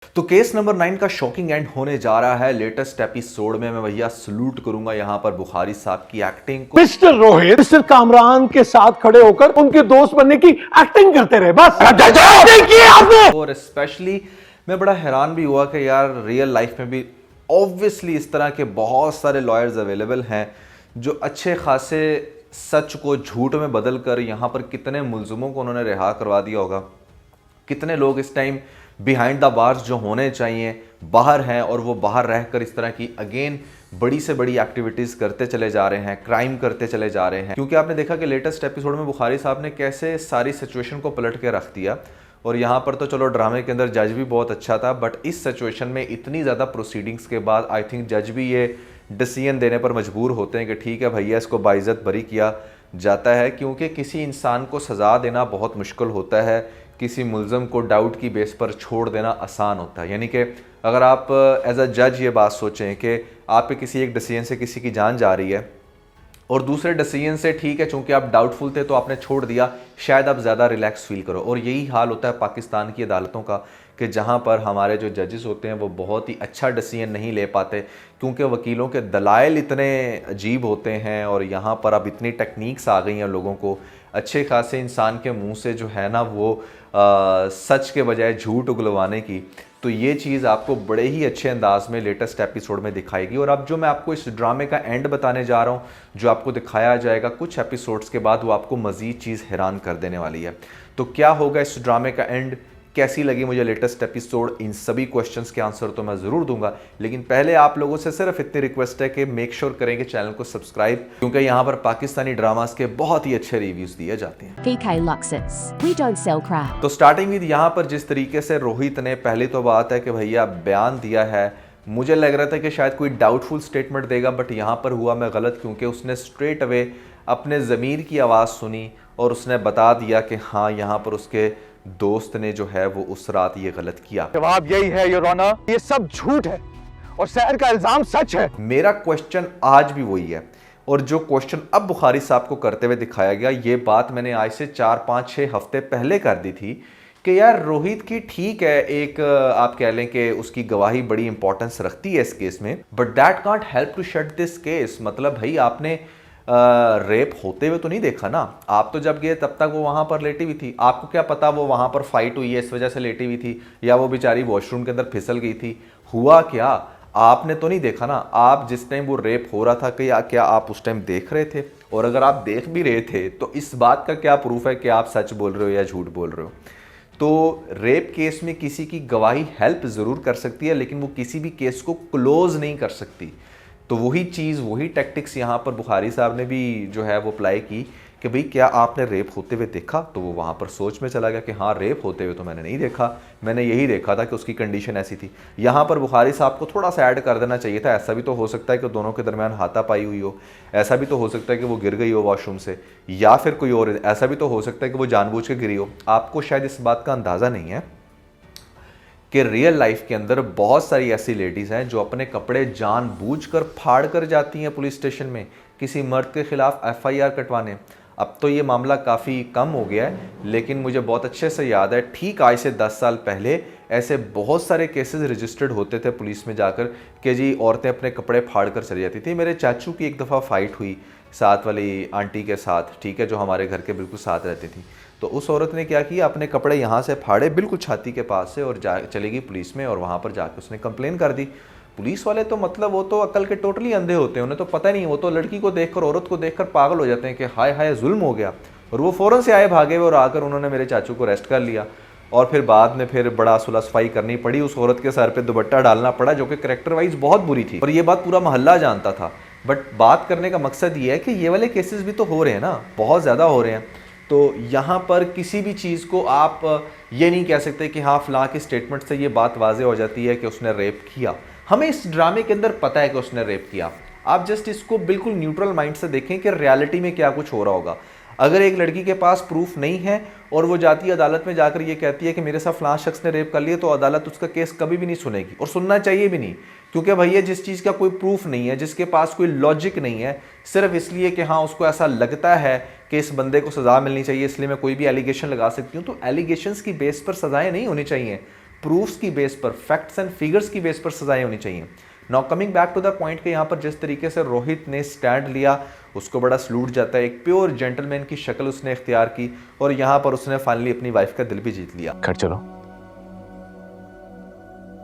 तो case number 9 का shocking and होने जा रहा है लेटेस्ट एपिसोड में। मैं भैया सलूट करूंगा यहां पर बुखारी साहब की एक्टिंग को। मिस्टर रोहित मिस्टर कामरान के साथ खड़े होकर उनके दोस्त बनने की एक्टिंग करते रहे, बस एक्टिंग की आपने। और स्पेशली मैं बड़ा हैरान भी हुआ कि यार रियल लाइफ में भी ऑब्वियसली इस तरह के बहुत सारे लॉयर्स अवेलेबल हैं जो अच्छे खासे सच को झूठ में बदल कर यहाँ पर कितने मुलजिमों को उन्होंने रिहा करवा दिया होगा। कितने लोग इस टाइम बिहाइंड द बार्स जो होने चाहिए बाहर हैं और वो बाहर रहकर इस तरह की अगेन बड़ी से बड़ी एक्टिविटीज़ करते चले जा रहे हैं, क्राइम करते चले जा रहे हैं। क्योंकि आपने देखा कि लेटेस्ट एपिसोड में बुखारी साहब ने कैसे सारी सिचुएशन को पलट के रख दिया। और यहाँ पर तो चलो ड्रामे के अंदर जज भी बहुत अच्छा था, बट इस सिचुएशन में इतनी ज़्यादा प्रोसीडिंग्स के बाद आई थिंक जज भी ये डिसीजन देने पर मजबूर होते हैं कि ठीक है भैया इसको बाइज्जत बरी किया जाता है। क्योंकि किसी इंसान को सज़ा देना बहुत मुश्किल होता है, किसी मुल्ज़म को डाउट की बेस पर छोड़ देना आसान होता है। यानी कि अगर आप एज अ जज ये बात सोचें कि आप पे किसी एक डिसीजन से किसी की जान जा रही है और दूसरे डिसीजन से ठीक है चूंकि आप डाउटफुल थे तो आपने छोड़ दिया, शायद आप ज़्यादा रिलैक्स फील करो। और यही हाल होता है पाकिस्तान की अदालतों का कि जहाँ पर हमारे जो जजेस होते हैं वो बहुत ही अच्छा डिसीजन नहीं ले पाते क्योंकि वकीलों के दलाइल इतने अजीब होते हैं। और यहाँ पर अब इतनी टेक्निक्स आ गई हैं लोगों को अच्छे खासे इंसान के मुंह से जो है ना वो सच के बजाय झूठ उगलवाने की। तो ये चीज़ आपको बड़े ही अच्छे अंदाज में लेटेस्ट एपिसोड में दिखाएगी। और अब जो मैं आपको इस ड्रामे का एंड बताने जा रहा हूँ जो आपको दिखाया जाएगा कुछ एपिसोड्स के बाद, वो आपको मज़ीद चीज़ हैरान कर देने वाली है। तो क्या होगा इस ड्रामे का एंड, कैसी लगी मुझे लेटेस्ट एपिसोड, इन सभी क्वेश्चंस के आंसर तो मैं ज़रूर दूंगा। लेकिन पहले आप लोगों से सिर्फ इतनी रिक्वेस्ट है कि मेक श्योर करेंगे चैनल को सब्सक्राइब, क्योंकि यहाँ पर पाकिस्तानी ड्रामास के बहुत ही अच्छे रिव्यूज़ दिए जाते हैं। PK Luxus. We don't sell crap. तो स्टार्टिंग विद यहाँ पर जिस तरीके से रोहित ने पहली तो बात है कि भैया बयान दिया है, मुझे लग रहा था कि शायद कोई डाउटफुल स्टेटमेंट देगा, बट यहाँ पर हुआ मैं गलत क्योंकि उसने स्ट्रेट अवे अपने ज़मीर की आवाज़ सुनी और उसने बता दिया कि हाँ यहाँ पर उसके दोस्त ने जो है वो उस रात ये गलत किया। जवाब यही है योर ऑनर, ये सब झूठ है और शहर का इल्जाम सच है। मेरा क्वेश्चन आज भी वही है और जो क्वेश्चन अब बुखारी साहब को करते हुए दिखाया गया, ये बात मैंने आज से 4-5-6 हफ्ते पहले कर दी थी कि यार रोहित की ठीक है एक आप कह लें कि उसकी गवाही बड़ी इंपॉर्टेंस रखती है इस केस में, but that can't help to shut this case. मतलब भाई आपने रेप होते हुए तो नहीं देखा ना, आप तो जब गए तब तक वो वहां पर लेटी हुई थी, आपको क्या पता वो वहां पर फाइट हुई है इस वजह से लेटी हुई थी या वो बेचारी वॉशरूम के अंदर फिसल गई थी, हुआ क्या आपने तो नहीं देखा ना। आप जिस टाइम वो रेप हो रहा था कि क्या आप उस टाइम देख रहे थे? और अगर आप देख भी रहे थे तो इस बात का क्या प्रूफ है कि आप सच बोल रहे हो या झूठ बोल रहे हो? तो रेप केस में किसी की गवाही हेल्प ज़रूर कर सकती है लेकिन वो किसी भी केस को क्लोज नहीं कर सकती। तो वही चीज़ वही टैक्टिक्स यहाँ पर बुखारी साहब ने भी जो है वो अप्लाई की कि भाई क्या आपने रेप होते हुए देखा? तो वो वहाँ पर सोच में चला गया कि हाँ रेप होते हुए तो मैंने नहीं देखा, मैंने यही देखा था कि उसकी कंडीशन ऐसी थी। यहाँ पर बुखारी साहब को थोड़ा सा ऐड कर देना चाहिए था, ऐसा भी तो हो सकता है कि दोनों के दरमियान हाथापाई हुई हो, ऐसा भी तो हो सकता है कि वो गिर गई हो वॉशरूम से, या फिर कोई और ऐसा भी तो हो सकता है कि वो जानबूझ के गिरी हो। आपको शायद इस बात का अंदाज़ा नहीं है कि रियल लाइफ के अंदर बहुत सारी ऐसी लेडीज़ हैं जो अपने कपड़े जानबूझकर फाड़ कर जाती हैं पुलिस स्टेशन में किसी मर्द के खिलाफ FIR कटवाने। अब तो ये मामला काफ़ी कम हो गया है लेकिन मुझे बहुत अच्छे से याद है ठीक आज से 10 साल पहले ऐसे बहुत सारे केसेस रजिस्टर्ड होते थे पुलिस में जाकर कि जी औरतें अपने कपड़े फाड़ कर चली जाती थी। मेरे चाचू की एक दफ़ा फ़ाइट हुई साथ वाली आंटी के साथ, ठीक है, जो हमारे घर के बिल्कुल साथ रहती थी। तो उस औरत ने क्या किया, अपने कपड़े यहाँ से फाड़े बिल्कुल छाती के पास से और चली गई पुलिस में और वहाँ पर जाकर उसने कंप्लेन कर दी। पुलिस वाले तो मतलब वो तो अकल के टोटली अंधे होते हैं, उन्हें तो पता नहीं, वो तो लड़की को देखकर औरत को देखकर पागल हो जाते हैं कि हाय हाय जुल्म हो गया। और वो फ़ौरन से आए भागे और आकर उन्होंने मेरे चाचू को अरेस्ट कर लिया और फिर बाद में फिर बड़ा सुलह सफाई करनी पड़ी, उस औरत के सर पे दुपट्टा डालना पड़ा जो कि कैरेक्टर वाइज बहुत बुरी थी और ये बात पूरा मोहल्ला जानता था। बट बात करने का मकसद ये है कि ये वाले केसेस भी तो हो रहे हैं ना, बहुत ज़्यादा हो रहे हैं। तो यहाँ पर किसी भी चीज़ को आप ये नहीं कह सकते कि हाँ फलां की स्टेटमेंट से ये बात वाज़े हो जाती है कि उसने रेप किया। हमें इस ड्रामे के अंदर पता है कि उसने रेप किया, आप जस्ट इसको बिल्कुल न्यूट्रल माइंड से देखें कि रियलिटी में क्या कुछ हो रहा होगा। अगर एक लड़की के पास प्रूफ नहीं है और वो जाती है अदालत में जाकर ये कहती है कि मेरे साथ फलां शख्स ने रेप कर लिया, तो अदालत उसका केस कभी भी नहीं सुनेगी और सुनना चाहिए भी नहीं, क्योंकि भैया जिस चीज़ का कोई प्रूफ नहीं है, जिसके पास कोई लॉजिक नहीं है, सिर्फ इसलिए कि हाँ उसको ऐसा लगता है कि इस बंदे को सज़ा मिलनी चाहिए इसलिए मैं कोई भी एलिगेशन लगा सकती हूँ, तो एलिगेशंस की बेस पर सज़ाएं नहीं होनी चाहिए। प्रूफ्स की बेस पर, फैक्ट्स एंड फिगर्स की बेस पर सजाएं होनी चाहिए। Now coming back to the point कि यहाँ पर जिस तरीके से रोहित ने स्टैंड लिया उसको बड़ा सलूट जाता है, एक प्योर जेंटलमैन की शक्ल उसने इख्तियार की और यहाँ पर उसने फाइनली अपनी वाइफ का दिल भी जीत लिया। घर चलो।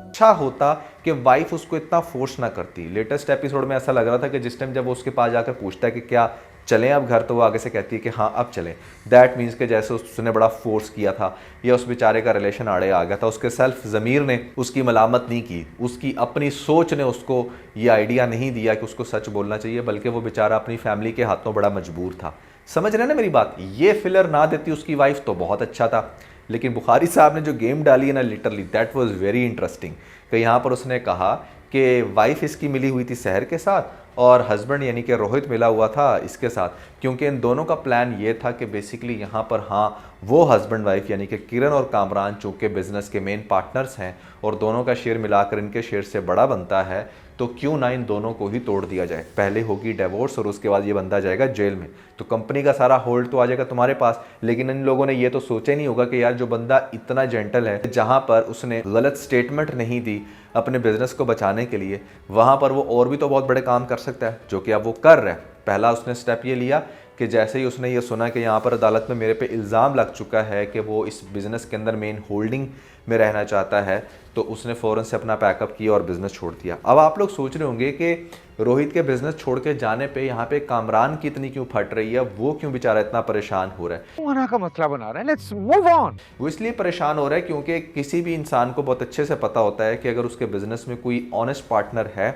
अच्छा होता कि वाइफ उसको इतना फोर्स ना करती। लेटेस्ट एपिसोड में ऐसा लग रहा था कि जिस टाइम जब वो उसके पास जाकर पूछता है कि क्या चलें अब घर, तो वो आगे से कहती है कि हाँ अब चलें। दैट मीन्स कि जैसे उसने बड़ा फोर्स किया था या उस बेचारे का रिलेशन आड़े आ गया था। उसके सेल्फ ज़मीर ने उसकी मलामत नहीं की, उसकी अपनी सोच ने उसको ये आइडिया नहीं दिया कि उसको सच बोलना चाहिए, बल्कि वो बेचारा अपनी फैमिली के हाथों बड़ा मजबूर था। समझ रहे हैं ना मेरी बात? ये फिलर ना देती उसकी वाइफ तो बहुत अच्छा था, लेकिन बुखारी साहब ने जो गेम डाली है ना, literally that was very interesting. कि यहाँ पर उसने कहा कि वाइफ इसकी मिली हुई थी सहर के साथ और हस्बैंड यानी कि रोहित मिला हुआ था इसके साथ, क्योंकि इन दोनों का प्लान ये था कि बेसिकली यहाँ पर हाँ वो हस्बैंड वाइफ यानी कि किरण और कामरान चूँकि बिजनेस के मेन पार्टनर्स हैं और दोनों का शेयर मिलाकर इनके शेयर से बड़ा बनता है, तो क्यों ना इन दोनों को ही तोड़ दिया जाए। पहले होगी डिवोर्स और उसके बाद ये बंदा जाएगा जेल में, तो कंपनी का सारा होल्ड तो आ जाएगा तुम्हारे पास। लेकिन इन लोगों ने ये तो सोचा ही नहीं होगा कि यार जो बंदा इतना जेंटल है, जहां पर उसने गलत स्टेटमेंट नहीं दी अपने बिजनेस को बचाने के लिए, वहां पर वो और भी तो बहुत बड़े काम कर सकता है, जो कि अब वो कर रहा है। पहला उसने स्टेप ये लिया कि जैसे ही उसने ये सुना कि यहाँ पर अदालत में मेरे पे इल्ज़ाम लग चुका है कि वो इस बिज़नेस के अंदर मेन होल्डिंग में रहना चाहता है, तो उसने फ़ौरन से अपना पैकअप किया और बिज़नेस छोड़ दिया। अब आप लोग सोच रहे होंगे कि रोहित के बिज़नेस छोड़ के जाने पे यहाँ पे कामरान की इतनी क्यों फट रही है, वो क्यों बेचारा इतना परेशान हो रहा है। मना का मसला बना रहे हैं, लेट्स मूव ऑन। वो इसलिए परेशान हो रहा है क्योंकि किसी भी इंसान को बहुत अच्छे से पता होता है कि अगर उसके बिज़नेस में कोई ऑनेस्ट पार्टनर है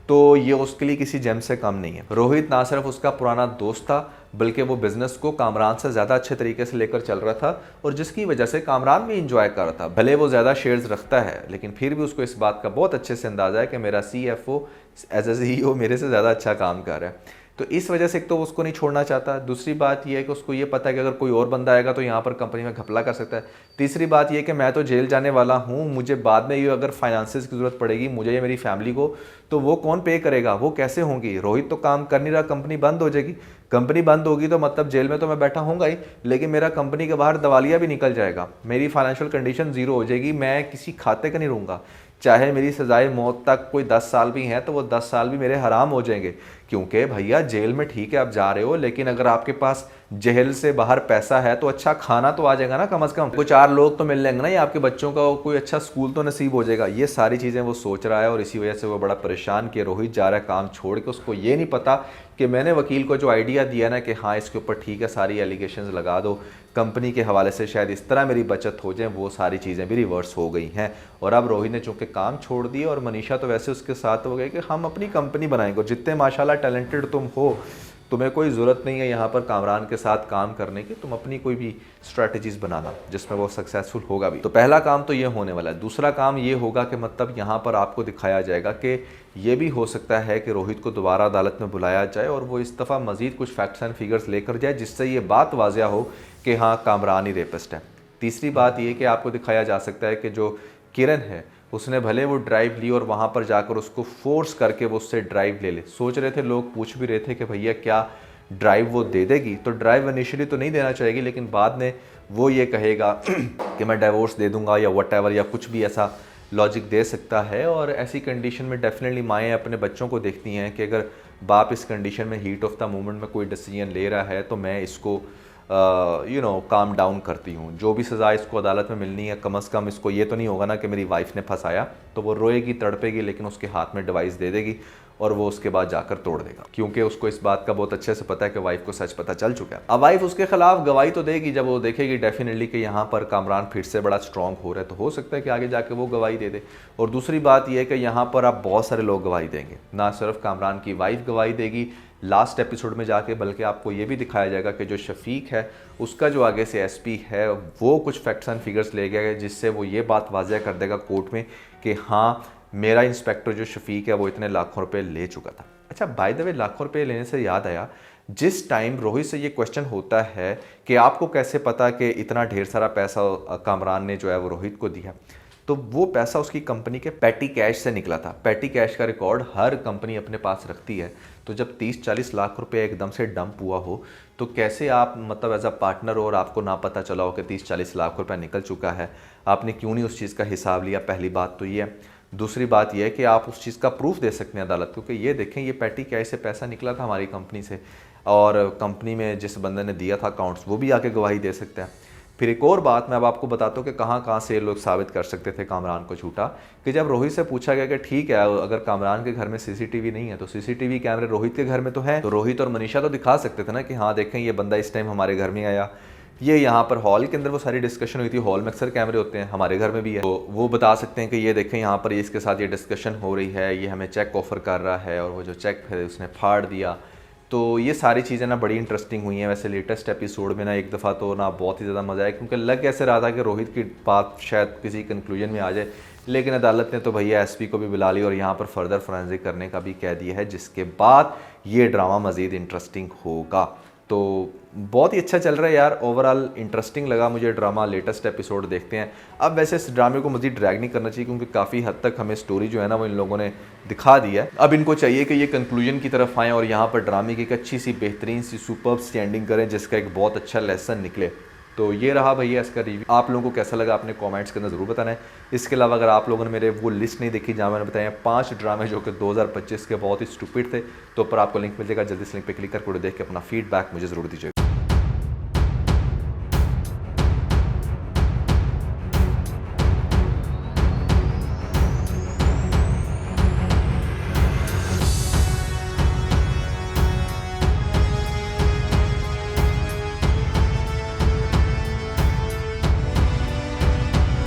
तो ये उसके लिए किसी जेम से कम नहीं है। रोहित ना सिर्फ उसका पुराना दोस्त था, बल्कि वो बिजनेस को कामरान से ज़्यादा अच्छे तरीके से लेकर चल रहा था और जिसकी वजह से कामरान भी इंजॉय कर रहा था। भले वो ज़्यादा शेयर्स रखता है, लेकिन फिर भी उसको इस बात का बहुत अच्छे से अंदाज़ा है कि मेरा CFO एज ए CEO मेरे से ज़्यादा अच्छा काम कर रहा है। तो इस वजह से एक तो वो उसको नहीं छोड़ना चाहता, दूसरी बात यह है कि उसको ये पता है कि अगर कोई और बंदा आएगा तो यहाँ पर कंपनी में घपला कर सकता है, तीसरी बात यह कि मैं तो जेल जाने वाला हूँ, मुझे बाद में ये अगर फाइनेंसेस की ज़रूरत पड़ेगी मुझे या मेरी फैमिली को, तो वो कौन पे करेगा, वो कैसे होंगी। रोहित तो काम कर नहीं रहा, कंपनी बंद हो जाएगी, कंपनी बंद होगी तो मतलब जेल में तो मैं बैठा हूँगा ही, लेकिन मेरा कंपनी के बाहर दवालिया भी निकल जाएगा, मेरी फाइनेंशियल कंडीशन ज़ीरो हो जाएगी, मैं किसी खाते का नहीं रहूँगा। चाहे मेरी सजाए मौत तक कोई 10 साल भी हैं तो वो 10 साल भी मेरे हराम हो जाएंगे, क्योंकि भैया जेल में ठीक है आप जा रहे हो, लेकिन अगर आपके पास जेल से बाहर पैसा है तो अच्छा खाना तो आ जाएगा ना, कम से कम कोई 4 लोग तो मिल लेंगे ना, या आपके बच्चों का कोई अच्छा स्कूल तो नसीब हो जाएगा। ये सारी चीज़ें वो सोच रहा है और इसी वजह से वो बड़ा परेशान कि रोहित जा रहा है काम छोड़ के। उसको ये नहीं पता कि मैंने वकील को जो आइडिया दिया ना कि हाँ इसके ऊपर ठीक है सारी एलिगेशंस लगा दो, कंपनी के हवाले से शायद इस तरह मेरी बचत हो जाए, वो सारी चीज़ें भी रिवर्स हो गई हैं। और अब रोहित ने चूँकि काम छोड़ दिया और मनीषा तो वैसे उसके साथ हो गए कि हम अपनी कंपनी बनाएंगे, जितने माशाल्लाह टैलेंटेड तुम हो, तुम्हें कोई ज़रूरत नहीं है यहाँ पर कामरान के साथ काम करने की, तुम अपनी कोई भी स्ट्रैटेजीज़ बनाना जिसमें वो सक्सेसफुल होगा भी। तो पहला काम तो ये होने वाला है। दूसरा काम ये होगा कि मतलब यहाँ पर आपको दिखाया जाएगा कि ये भी हो सकता है कि रोहित को दोबारा अदालत में बुलाया जाए और वो इस दफ़ा मज़ीद कुछ फैक्ट्स एंड फिगर्स लेकर जाए, जिससे ये बात वाज़िया हो कि हाँ कामरान ही रेपिस्ट है। तीसरी बात ये कि आपको दिखाया जा सकता है कि जो किरण है उसने भले वो ड्राइव ली और वहाँ पर जाकर उसको फोर्स करके वो उससे ड्राइव ले ले। सोच रहे थे लोग, पूछ भी रहे थे कि भैया क्या ड्राइव वो दे देगी, तो ड्राइव इनिशियली तो नहीं देना चाहेगी, लेकिन बाद में वो ये कहेगा कि मैं डिवोर्स दे दूंगा या व्हाटएवर, या कुछ भी ऐसा लॉजिक दे सकता है। और ऐसी कंडीशन में डेफिनेटली माएँ अपने बच्चों को देखती हैं कि अगर बाप इस कंडीशन में हीट ऑफ द मोमेंट में कोई डिसीजन ले रहा है तो मैं इसको काम डाउन करती हूँ। जो भी सज़ा इसको अदालत में मिलनी है, कम से कम इसको ये तो नहीं होगा ना कि मेरी वाइफ ने फंसाया, तो वो रोएगी तड़पेगी, लेकिन उसके हाथ में डिवाइस दे देगी और वो उसके बाद जाकर तोड़ देगा, क्योंकि उसको इस बात का बहुत अच्छे से पता है कि वाइफ को सच पता चल चुका है। अब वाइफ उसके खिलाफ गवाही तो देगी, जब वो देखेगी डेफिनेटली कि यहाँ पर कामरान फिर से बड़ा स्ट्रॉन्ग हो रहा है, तो हो सकता है कि आगे जाके वो गवाही दे दे। और दूसरी बात यह है कि यहाँ पर आप बहुत सारे लोग गवाही देंगे, ना सिर्फ कामरान की वाइफ गवाही देगी लास्ट एपिसोड में जाके, बल्कि आपको ये भी दिखाया जाएगा कि जो शफीक है उसका जो आगे से SP है वो कुछ फैक्ट्स एंड फिगर्स ले गया है, जिससे वो ये बात वाज़ह कर देगा कोर्ट में कि हाँ मेरा इंस्पेक्टर जो शफीक है वो इतने लाखों रुपए ले चुका था। अच्छा, बाय द वे लाखों रुपए लेने से याद आया, जिस टाइम रोहित से ये क्वेश्चन होता है कि आपको कैसे पता कि इतना ढेर सारा पैसा कामरान ने जो है वो रोहित को दिया, तो वो पैसा उसकी कंपनी के पैटी कैश से निकला था। पैटी कैश का रिकॉर्ड हर कंपनी अपने पास रखती है। तो जब 30-40 लाख रुपए एकदम से डंप हुआ हो तो कैसे आप मतलब एज अ पार्टनर और आपको ना पता चला हो कि 30-40 लाख रुपए निकल चुका है, आपने क्यों नहीं उस चीज़ का हिसाब लिया? पहली बात तो ये है। दूसरी बात यह है कि आप उस चीज़ का प्रूफ दे सकते हैं अदालत को कि ये देखें ये पैटी कैश से पैसा निकला था हमारी कंपनी से, और कंपनी में जिस बंदे ने दिया था अकाउंट्स वो भी आके गवाही दे सकते हैं। फिर एक और बात मैं अब आपको बताता हूँ कि कहाँ कहाँ से ये लोग साबित कर सकते थे कामरान को झूठा, कि जब रोहित से पूछा गया कि ठीक है अगर कामरान के घर में सीसीटीवी नहीं है तो सीसीटीवी कैमरे रोहित के घर में तो है, तो रोहित और मनीषा तो दिखा सकते थे ना कि हाँ देखें ये बंदा इस टाइम हमारे घर में आया। ये यहाँ पर हॉल के अंदर वो सारी डिस्कशन हुई थी, हॉल में अक्सर कैमरे होते हैं, हमारे घर में भी है, तो वो बता सकते हैं कि ये देखें यहाँ पर इसके साथ ये डिस्कशन हो रही है, ये हमें चेक ऑफर कर रहा है और वो जो चेक है उसने फाड़ दिया। तो ये सारी चीज़ें ना बड़ी इंटरेस्टिंग हुई हैं। वैसे लेटेस्ट एपिसोड में ना एक दफ़ा तो ना बहुत ही ज़्यादा मज़ा आया, क्योंकि लग ऐसे रहा था कि रोहित की बात शायद किसी कंक्लूजन में आ जाए, लेकिन अदालत ने तो भैया एसपी को भी बुला लिया और यहाँ पर फर्दर फोरेंसिक करने का भी कह दिया है, जिसके बाद ये ड्रामा मज़ीद इंटरेस्टिंग होगा। तो बहुत ही अच्छा चल रहा है यार, ओवरऑल इंटरेस्टिंग लगा मुझे ड्रामा। लेटेस्ट एपिसोड देखते हैं। अब वैसे इस ड्रामे को मज़ीद ड्रैग नहीं करना चाहिए क्योंकि काफ़ी हद तक हमें स्टोरी जो है ना वो इन लोगों ने दिखा दी है। अब इनको चाहिए कि ये कंक्लूजन की तरफ आएँ और यहाँ पर ड्रामे की एक अच्छी सी बेहतरीन सी सुपर्ब सी एंडिंग करें जिसका एक बहुत अच्छा लेसन निकले। तो ये रहा भैया इसका रिव्यू। आप लोगों को कैसा लगा अपने कमेंट्स के अंदर ज़रूर बताना है। इसके अलावा अगर आप लोगों ने मेरे वो लिस्ट नहीं देखी जहाँ मैंने बताया 5 ड्रामे जो कि 2025 के बहुत ही स्टूपिड थे, तो ऊपर आपको लिंक मिल जाएगा, जल्दी से लिंक पे क्लिक करके देख के अपना फीडबैक मुझे ज़रूर दीजिएगा।